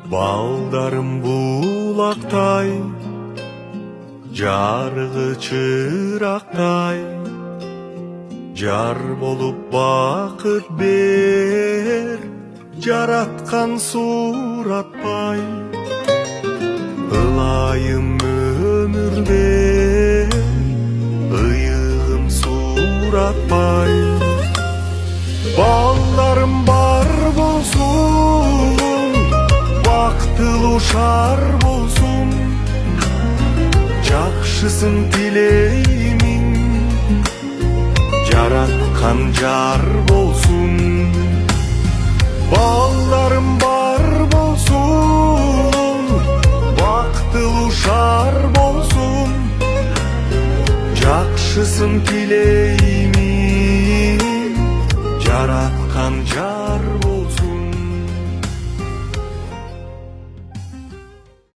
Балдарым булактай, жарыгы чырактай, жар болуп бакыт бер, жараткан суратпай. Ылайым өмүрдө ыйыгым суратпай. Балдарым бар болсун, бактылуу шаар болсун, жакшысын тилеймин, жараткан жар болсун. Балдарым бар болсун, бактылуу шаар болсун, жакшысын тилеймин,